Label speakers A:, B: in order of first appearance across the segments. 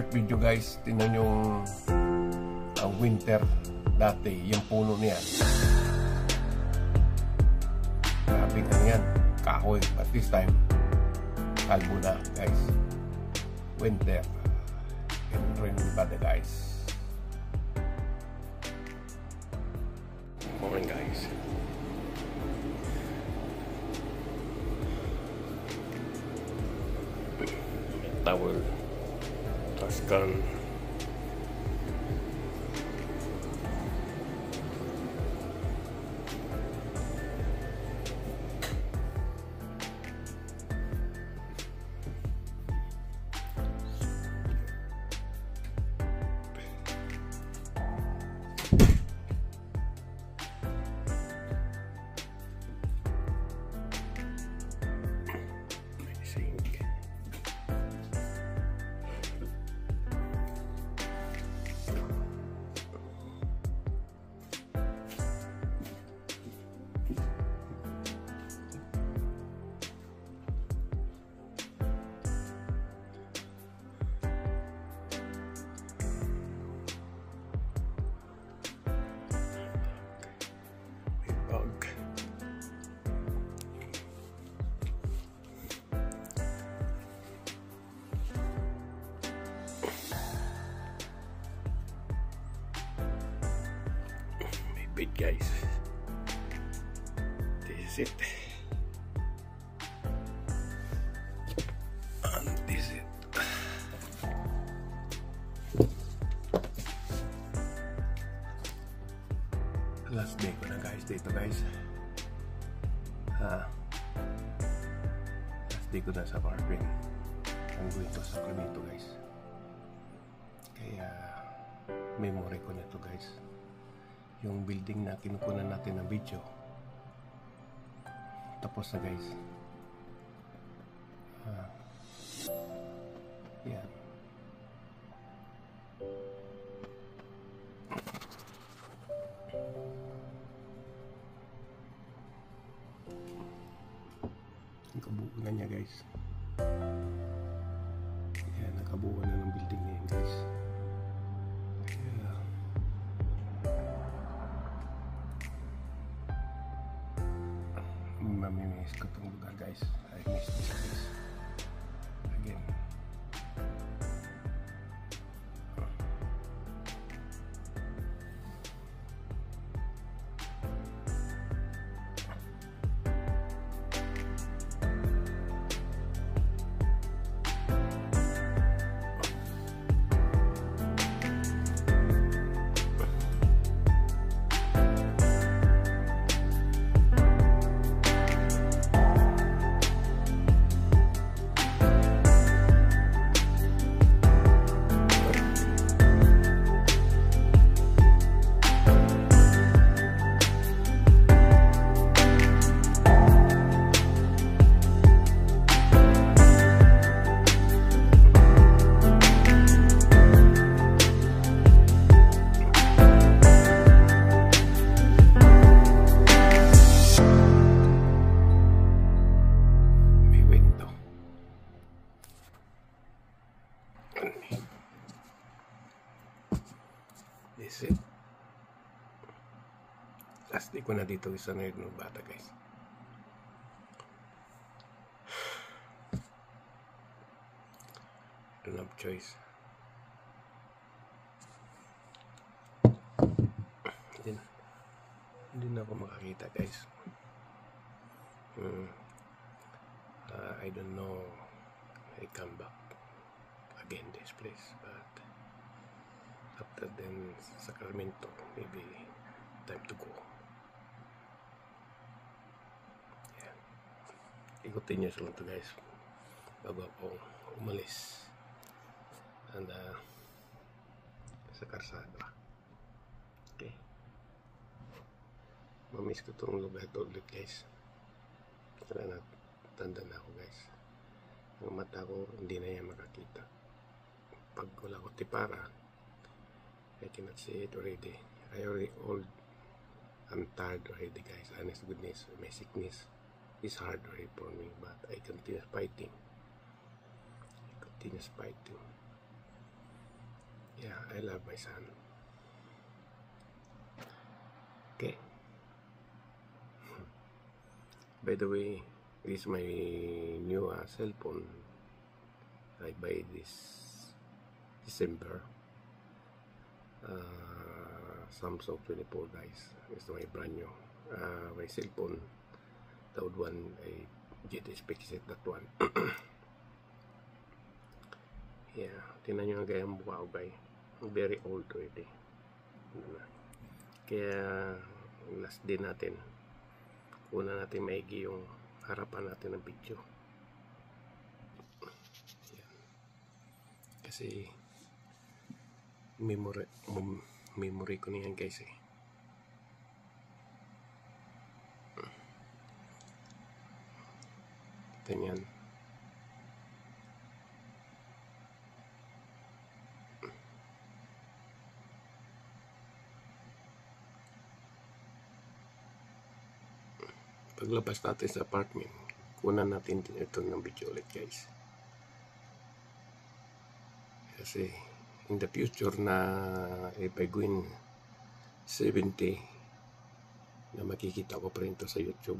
A: video guys, tingnan yung winter dati, yung puno niyan. Grabe nga yan, kahoy. But this time, kalbo na guys. Winter. Enjoy mo ba guys? Morning guys. Towel. Taskan. Big guys, this is it, and this is it. Last day ko na guys dito guys. Last day ko na sa farming. Ang going to Sacramento guys. Kaya memory ko nito guys. Yung building na kinukunan natin ng video tapos na guys. Yan. Nakabuo na niya guys. Yan, nakabuo na ng building niya guys. Mamimiss ko itong lugar guys. I miss this place again. This is it. Last day ko na dito isa na yung bata guys. Don't have choice. Hindi na ako makakita guys. I don't know I come back again this place, but after then Sacramento, maybe time to go. Yeah. Ikutin nyo sila to guys bago ako umalis and sa karsada. Okay, mamiss ko itong lugar ito ulit guys. Wala na, tanda na ako guys. Ang mata ko hindi na yan makakita. Pag wala ko tipara, I cannot see it already. I already old. I'm tired already guys. Honest goodness, my sickness is hard already for me, but I continue fighting. I continue fighting. Yeah, I love my son. Okay. By the way, this is my new cell phone. I buy this December. Samsung 24 guys. It's my brand new. My cell phone. The old one I get fix it, that one. Yeah, tingnan nyo nga yung mukha ko guys. Very old already. Kaya last day natin, una natin maigi yung harapan natin ng video. Yan. Kasi memory ko na yan guys eh. Ganyan. Paglabas natin sa apartment, kunan natin ito ng video ulit guys. Kasi in the future na if I go in 70 na makikita ko pa rin ito sa YouTube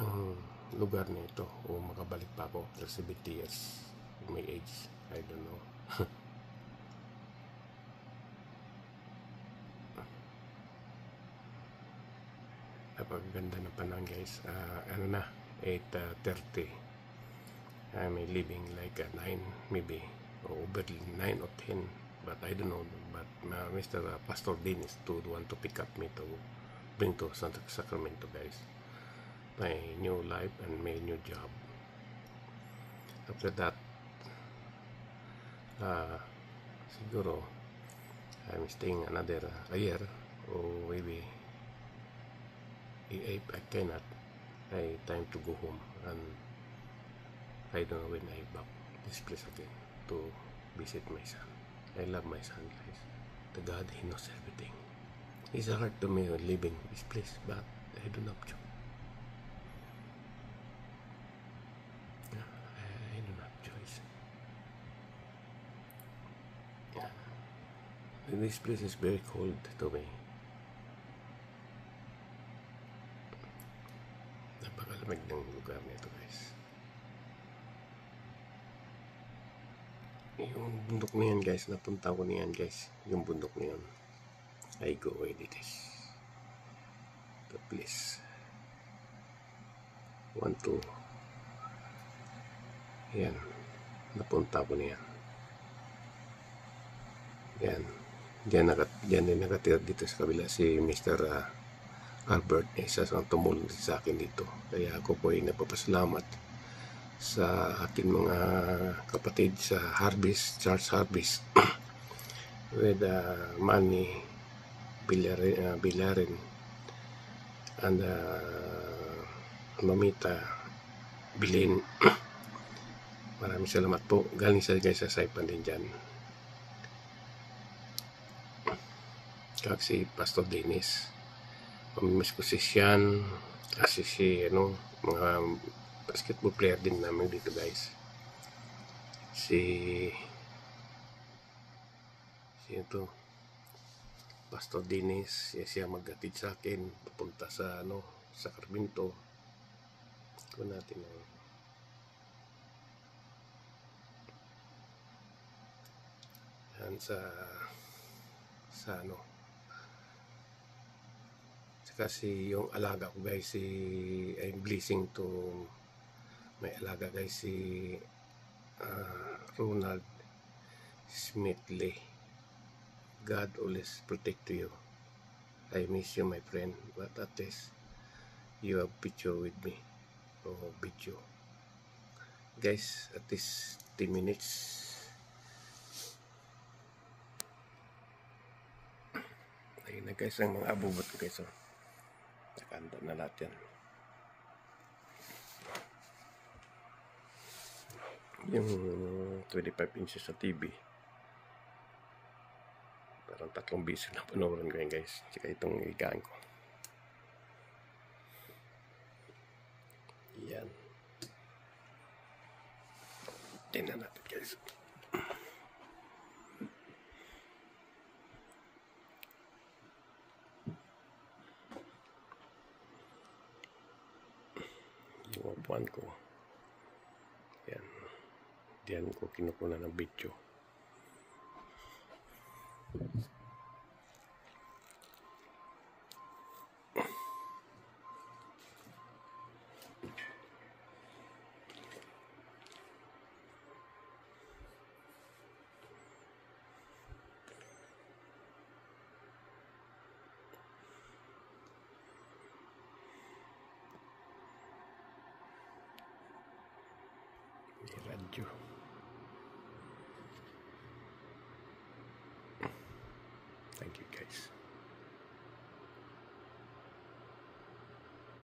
A: ang lugar na ito, o makabalik pa ako after 70 years my age, I don't know. Napakaganda ng panahon guys. Ano na 8:30. I'm living like 9 maybe, or over 9 or 10, but I don't know. But Mr. Pastor Dennis to want to pick up me to bring to Sacramento guys, my new life and my new job. After that, siguro I'm staying another a year, or maybe if I cannot, I time to go home, and I don't know when I back this place again to visit my son. I love my son guys. The God, he knows everything. It's hard to me living this place, but I don't have to. I don't have choice. Yeah. This place is very cold to me. Napakalamig ng lugar nito guys. Yung bundok na yan guys, napunta ko na yan guys. Yung bundok na yan, I go where it is, the place. 1, 2. Yan, napunta ko na yan. Yan, dyan din nakatira dito sa kabila si Mr. Albert, isa sa tumulong sa akin dito. Kaya ako po ay napapasalamat sa akin mga kapatid sa Harvest, Church Harvest with Manny Bilarin and Mamita Bilin. Maraming salamat po. Galing sa guys sa Saipan din dyan. Kag si Pastor Dennis, pamimis ko si Sian, kasi si mga basketball player din namin dito guys. Si ito, Pastor Dennis, siya maghatid sa akin papunta sa Sacramento. Kung natin yan sa kasi yung alaga ko guys, I'm blessing to may alaga guys si Ronald Smithley. God always protect you. I miss you my friend, but at least you have picture with me, or video guys. At least 10 minutes. Ayun na guys ang mga abubot ko guys. Nakanda na lahat yan. Yung 25 inches sa TV, parang 3 biso na panoorin ko yan guys. Tsaka itong igaan ko. Yan. Tingnan natin guys. yung upuan ko. Yan. Diyan ko kinukuna ng video. Radyo.